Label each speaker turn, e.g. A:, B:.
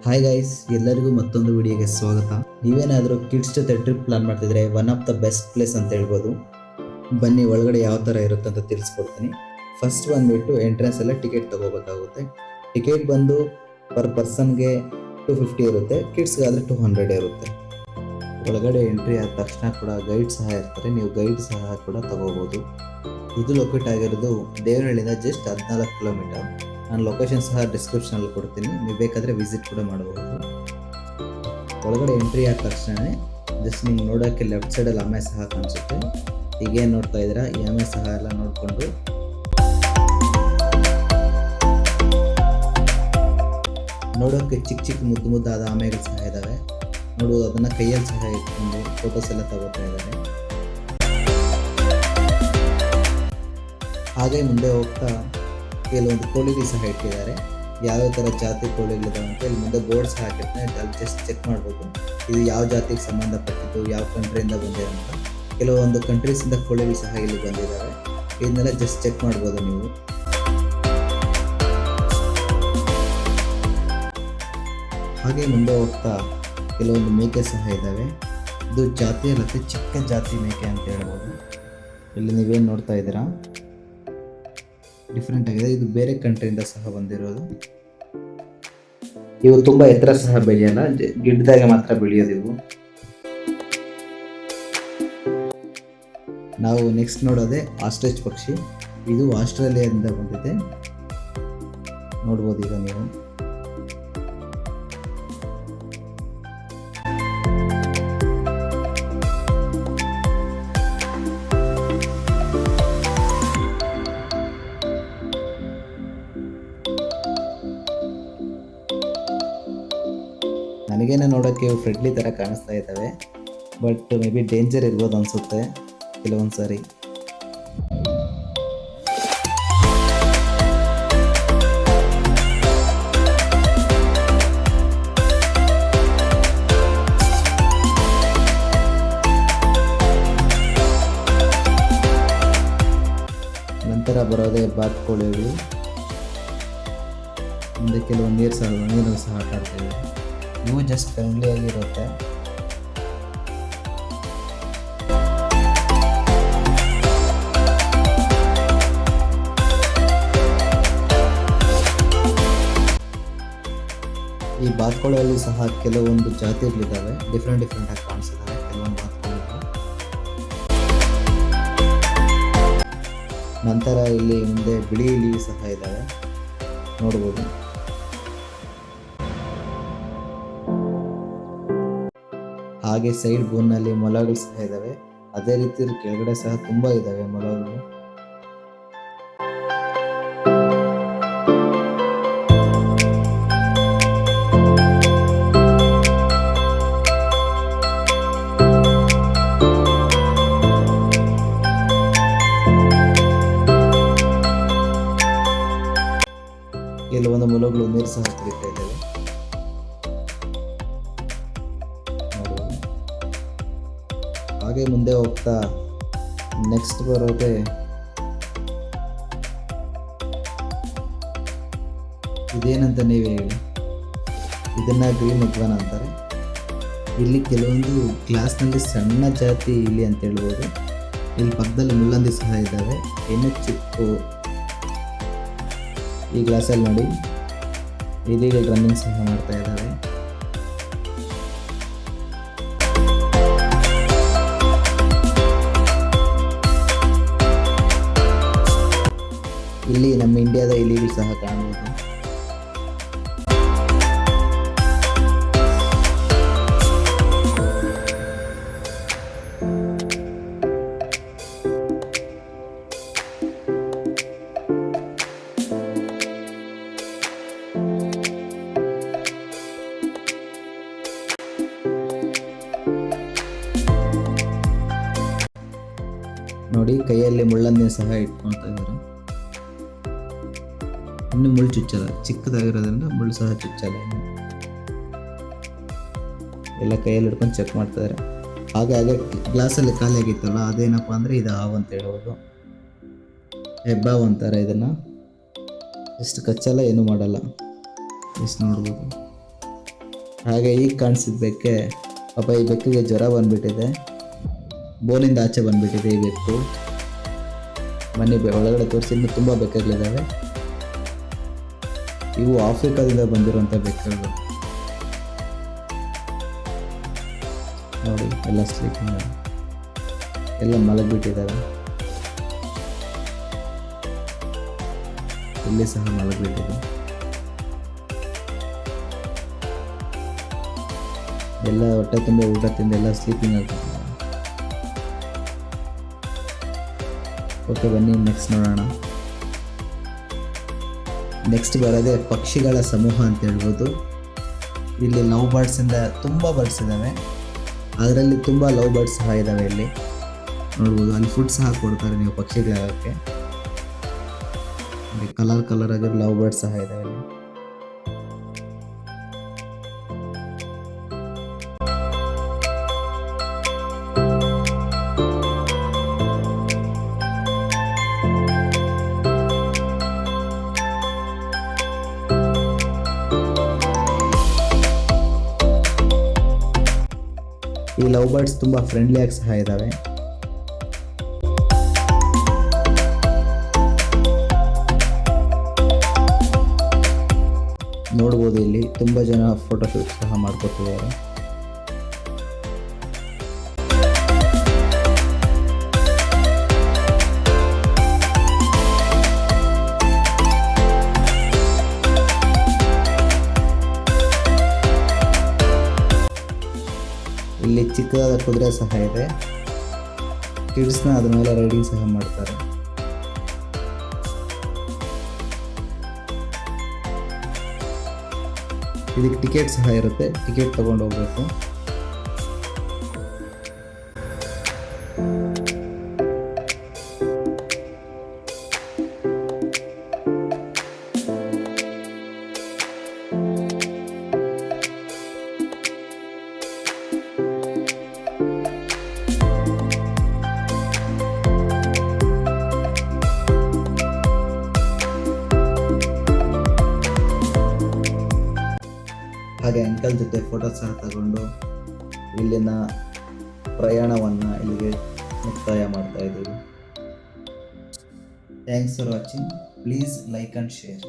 A: Hi guys, ಎಲ್ಲರಿಗೂ ಮತ್ತೊಂದು ವಿಡಿಯೋಗೆ ಸ್ವಾಗತ. ನೀವೇನಾದರೂ ಕಿಡ್ಸ್ ಜೊತೆ ಟ್ರಿಪ್ ಪ್ಲಾನ್ ಮಾಡ್ತಿದ್ರೆ one of the best place ಅಂತ ಹೇಳ್ಬೋದು. ಬನ್ನಿ, ಒಳಗಡೆ ಯಾವ ಥರ ಇರುತ್ತೆ ಅಂತ ತಿಳಿಸ್ಕೊಡ್ತೀನಿ. ಫಸ್ಟ್ ಬಂದುಬಿಟ್ಟು ಎಂಟ್ರೆನ್ಸ್ ಎಲ್ಲ ಟಿಕೆಟ್ ತೊಗೋಬೇಕಾಗುತ್ತೆ. ಟಿಕೆಟ್ ಬಂದು ಪರ್ ಪರ್ಸನ್ಗೆ 250 ಇರುತ್ತೆ, ಕಿಡ್ಸ್ಗಾದರೆ 200 ಇರುತ್ತೆ. ಒಳಗಡೆ ಎಂಟ್ರಿ ಆದ ತಕ್ಷಣ ಕೂಡ ಗೈಡ್ ಸಹ ಇರ್ತಾರೆ, ನೀವು ಗೈಡ್ ಸಹ ಕೂಡ ತಗೋಬೋದು. ಇದು ಲೊಕೇಟ್ ಆಗಿರೋದು ದೇವನಹಳ್ಳಿಯಿಂದ ಜಸ್ಟ್ 14 ಕಿಲೋಮೀಟರ್. ನಾನು ಲೊಕೇಶನ್ ಸಹ ಡಿಸ್ಕ್ರಿಪ್ಷನಲ್ಲಿ ಕೊಡ್ತೀನಿ, ನೀವು ಬೇಕಾದರೆ ವಿಸಿಟ್ ಕೂಡ ಮಾಡಬಹುದು. ಒಳಗಡೆ ಎಂಟ್ರಿ ಆದ ತಕ್ಷಣ ಜಸ್ಟ್ ನಿಮ್ಗೆ ನೋಡೋಕ್ಕೆ ಲೆಫ್ಟ್ ಸೈಡಲ್ಲಿ ಆಮೆ ಸಹ ಕಾಣಿಸುತ್ತೆ. ಈಗೇನು ನೋಡ್ತಾ ಇದ್ದೀರಾ, ಈ ಆಮೆ ಸಹ ಎಲ್ಲ ನೋಡಿಕೊಂಡು ನೋಡೋಕ್ಕೆ ಚಿಕ್ಕ ಚಿಕ್ಕ ಮುದ್ದು ಮುದ್ದಾದ ಆಮೆಗಳು ಸಹ ಇದ್ದಾವೆ. ನೋಡುವುದು ಅದನ್ನು ಕೈಯಲ್ಲಿ ಸಹ ಇಟ್ಕೊಂಡು ಫೋಟೋಸ್ ಎಲ್ಲ ತಗೋತಾ ಇದ್ದಾರೆ. ಹಾಗೆ ಮುಂದೆ ಹೋಗ್ತಾ ಕೆಲವೊಂದು ಕೋಳಿಗಳು ಸಹ ಇಟ್ಟಿದ್ದಾರೆ. ಯಾವ್ಯಾವ ಥರ ಜಾತಿ ಕೋಳಿಗಳಿದಾವೆ ಅಂತ ಇಲ್ಲಿ ಮುಂದೆ ಬೋರ್ಡ್ ಸಹ ಹಾಕಿರ್ತಾರೆ, ಅಲ್ಲಿ ಜಸ್ಟ್ ಚೆಕ್ ಮಾಡ್ಬೋದು ಇದು ಯಾವ ಜಾತಿಗೆ ಸಂಬಂಧಪಟ್ಟಿದ್ದು, ಯಾವ ಕಂಟ್ರಿಯಿಂದ ಬಂದಿದೆ ಅಂತ. ಕೆಲವೊಂದು ಕಂಟ್ರೀಸಿಂದ ಕೋಳಿಗಳು ಸಹ ಇಲ್ಲಿ ಬಂದಿದ್ದಾವೆ, ಇದನ್ನೆಲ್ಲ ಜಸ್ಟ್ ಚೆಕ್ ಮಾಡ್ಬೋದು ನೀವು. ಹಾಗೆ ಮುಂದೆ ಹೋಗ್ತಾ ಕೆಲವೊಂದು ಮೇಕೆ ಸಹ ಇದ್ದಾವೆ. ಇದು ಜಾತಿ ಅಲ್ಲತ್ತೆ, ಚಿಕ್ಕ ಜಾತಿ ಮೇಕೆ ಅಂತ ಹೇಳ್ಬೋದು. ಇಲ್ಲಿ ನೀವೇನು ನೋಡ್ತಾ ಇದ್ದೀರಾ ಡಿಫ್ರೆಂಟ್ ಆಗಿದೆ, ಇದು ಬೇರೆ ಕಂಟ್ರಿಯಿಂದ ಸಹ ಬಂದಿರೋದು. ಇವು ತುಂಬಾ ಎತ್ತರ ಸಹ ಬೆಳೆಯಲ್ಲ, ಗಿಡದಾಗ ಮಾತ್ರ ಬೆಳೆಯೋದು ಇವು. ನಾವು ನೆಕ್ಸ್ಟ್ ನೋಡೋದೆ ಆಸ್ಟ್ರಿಚ್ ಪಕ್ಷಿ. ಇದು ಆಸ್ಟ್ರೇಲಿಯಾದಿಂದ ಬಂದಿದೆ, ನೋಡ್ಬೋದು ಈಗ ನೀವು. ನನಗೇನೆ ನೋಡೋಕ್ಕೆ ಫ್ರೆಂಡ್ಲಿ ಥರ ಕಾಣಿಸ್ತಾ ಇದ್ದಾವೆ, ಬಟ್ ಮೇ ಬಿ ಡೇಂಜರ್ ಇರ್ಬೋದು ಅನಿಸುತ್ತೆ ಕೆಲವೊಂದು ಸಾರಿ. ನಂತರ ಬರೋದೇ ಬಾತುಕೋಳಿಗಳು. ಮುಂದೆ ಕೆಲವೊಂದು ನೀರು ಸಹ ಆಟ ಆಡ್ತಾಯಿವೆ. ಇವು ಜಸ್ಟ್ ಫ್ರೆಂಡ್ಲಿ ಆಗಿರುತ್ತೆ. ಈ ಬಾತುಕೋಳಿಯಲ್ಲಿ ಸಹ ಕೆಲವೊಂದು ಜಾತಿಗಳಿದ್ದಾವೆ, ಡಿಫ್ರೆಂಟ್ ಆಗಿ ಕಾಣಿಸಿದ್ದಾವೆ ಕೆಲವೊಂದು ಬಾತುಕೋಳಿಗಳು. ನಂತರ ಇಲ್ಲಿ ಮುಂದೆ ಬಿಳಿ ಇಲಿ ಸಹ ಇದ್ದಾವೆ, ನೋಡ್ಬೋದು. ಹಾಗೆ ಸೈಡ್ ಬೋನ್ನಲ್ಲಿ ಮೊಲಗಳು ಸಹ ಇದ್ದಾವೆ, ಅದೇ ರೀತಿ ಕೆಳಗಡೆ ಸಹ ತುಂಬ ಇದ್ದಾವೆ ಮೊಲಗಳು. ಕೆಲವೊಂದು ಮೊಲಗಳು ನೀರು ಸಹ ಕುಡಿತಾ ಇದ್ದಾವೆ. ಹಾಗೆ ಮುಂದೆ ಹೋಗ್ತಾ ನೆಕ್ಸ್ಟ್ ಬರೋದೇ ಇದೇನಂತ ನೀವೇ ಹೇಳಿ. ಇದನ್ನ ಗ್ರೀನ್ ಇಗ್ವಾನ ಅಂತಾರೆ. ಇಲ್ಲಿ ಕೆಲವೊಂದು ಗ್ಲಾಸ್ನಲ್ಲಿ ಸಣ್ಣ ಜಾತಿ ಇಲಿ ಅಂತ ಹೇಳ್ಬೋದು. ಇಲ್ಲಿ ಪಕ್ಕದಲ್ಲಿ ಮುಳ್ಳಂದಿ ಸಹ ಇದ್ದಾವೆ, ಇನ್ನೂ ಚಿಕ್ಕು. ಈ ಗ್ಲಾಸಲ್ಲಿ ನೋಡಿ ಇಲಿಗಳು ರನ್ನಿಂಗ್ ಸಹ ಮಾಡ್ತಾ ಇದ್ದಾವೆ. ಇಲ್ಲಿ ನಮ್ಮ ಇಂಡಿಯಾದ ಇಲಿಗಳು ಸಹ ಕಾಣಬಹುದು. ನೋಡಿ, ಕೈಯಲ್ಲಿ ಮುಳ್ಳಂದಿ ಸಹ ಇಟ್ಕೊಳ್ತಾ ಇದ್ದಾರೆ. ಇನ್ನು ಮುಳ್ಳು ಚುಚ್ಚಲ್ಲ, ಚಿಕ್ಕದಾಗಿರೋದ್ರಿಂದ ಮುಳ್ಳು ಸಹ ಚುಚ್ಚಲ್ಲ. ಎಲ್ಲ ಕೈಯಲ್ಲಿ ಹಿಡ್ಕೊಂಡು ಚೆಕ್ ಮಾಡ್ತಾರೆ. ಹಾಗೆ ಗ್ಲಾಸಲ್ಲಿ ಖಾಲಿ ಆಗಿತ್ತಲ್ಲ, ಅದೇನಪ್ಪ ಅಂದರೆ ಇದು ಹಾವು ಅಂತ ಹೇಳ್ಬೋದು. ಹೆಬ್ಬಾವು ಅಂತಾರೆ ಇದನ್ನು. ಎಷ್ಟು ಕಚ್ಚಲ್ಲ, ಏನೂ ಮಾಡಲ್ಲ. ಎಷ್ಟು ನೋಡ್ಬೋದು. ಹಾಗೆ ಈಗ ಕಾಣಿಸಿದ ಬೆಕ್ಕೆ ಪಾಪ, ಈ ಬೆಕ್ಕಿಗೆ ಜ್ವರ ಬಂದ್ಬಿಟ್ಟಿದೆ, ಬೋನಿಂದ ಆಚೆ ಬಂದ್ಬಿಟ್ಟಿದೆ ಈ ಬೆಕ್ಕು. ಮನೆ ಒಳಗಡೆ ತೋರಿಸಿ ಇನ್ನೂ ತುಂಬ ಬೆಕ್ಕುಗಳಿದ್ದಾವೆ. ಇವು ಆಫ್ರಿಕಾದಿಂದ ಬಂದಿರುವಂಥ ಬೆಕ್ಕುಗಳು ನೋಡಿ, ಎಲ್ಲ ಸ್ಲೀಪಿಂಗ್, ಎಲ್ಲ ಮಲಗಿಬಿಟ್ಟಿದ್ದಾವೆ. ಇಲ್ಲಿ ಸಹ ಮಲಗಿಬಿಟ್ಟಿದೆ. ಎಲ್ಲ ಹೊಟ್ಟೆ ತುಂಬ ಊಟ ತಿಂದು ಎಲ್ಲ ಸ್ಲೀಪಿಂಗ್ ಆಗ್ತಿದೆ. ಓಕೆ, ಬನ್ನಿ ನೆಕ್ಸ್ಟ್ ನೋಡೋಣ. ನೆಕ್ಸ್ಟ್ ಬರೋದೇ ಪಕ್ಷಿಗಳ ಸಮೂಹ ಅಂತ ಹೇಳ್ಬೋದು. ಇಲ್ಲಿ ಲವ್ ಬರ್ಡ್ಸಿಂದ ತುಂಬ ಬರ್ಡ್ಸ್ ಇದ್ದಾವೆ, ಅದರಲ್ಲಿ ತುಂಬ ಲವ್ ಬರ್ಡ್ಸ್ ಸಹ ಇದ್ದಾವೆ. ಇಲ್ಲಿ ನೋಡ್ಬೋದು, ಅಲ್ಲಿ ಫುಡ್ ಸಹ ಕೊಡ್ತಾರೆ ನೀವು ಪಕ್ಷಿಗಳಾಗಕ್ಕೆ. ಕಲರ್ ಕಲರ್ ಆಗಿ ಲವ್ ಬರ್ಡ್ಸ್ ಸಹ ಇದ್ದಾವೆ ಇಲ್ಲಿ. ಈ ಲವ್ ಬರ್ಡ್ಸ್ ತುಂಬ ಫ್ರೆಂಡ್ಲಿಯಾಗಿ ಸಹ ಇದ್ದಾವೆ. ನೋಡ್ಬೋದು, ಇಲ್ಲಿ ತುಂಬ ಜನ ಫೋಟೋಶೂಟ್ ಸಹ ಮಾಡ್ಕೊತಿದ್ದಾರೆ. ಇಲ್ಲಿ ಚಿಕ್ಕದಾದ ಕುದುರೆ ಸಹ ಇದೆ. ಕಿಡ್ಸ್ನ ಅದ್ರ ಮೇಲೆ ರೈಡಿಂಗ್ ಸಹ ಮಾಡ್ತಾರೆ. ಇದಕ್ಕೆ ಟಿಕೆಟ್ ಸಹ ಇರುತ್ತೆ, ಟಿಕೆಟ್ ತಗೊಂಡು ಹೋಗ್ಬೇಕು. ಹಾಗೆ ಅಂಕಲ್ ಜೊತೆ ಫೋಟೋ ಸಹ ತಗೊಂಡು ಇಲ್ಲಿನ ಪ್ರಯಾಣವನ್ನು ಇಲ್ಲಿಗೆ ಮುಕ್ತಾಯ ಮಾಡ್ತಾ ಇದ್ದೀವಿ. Thanks for watching. Please like and share.